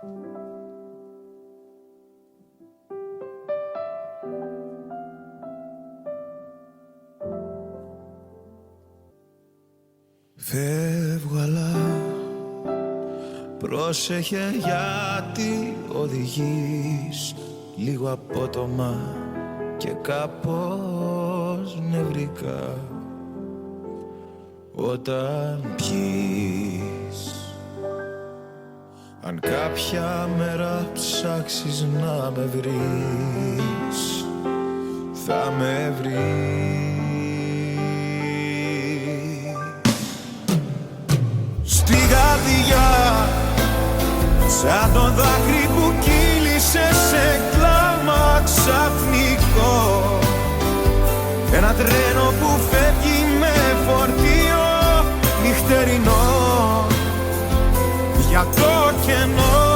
Φεύγω αλλά πρόσεχε γιατί οδηγείς λίγο απότομα και κάπως νευρικά. Όταν πιείς, αν κάποια μέρα ψάξεις να με βρεις, θα με βρεις. Στη καρδιά, σαν το δάκρυ που κύλησε σε κλάμα ξαφνικό, ένα τρένο που φεύγει με φορτίο νυχτερινό για το κενό.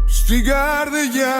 Στην καρδιά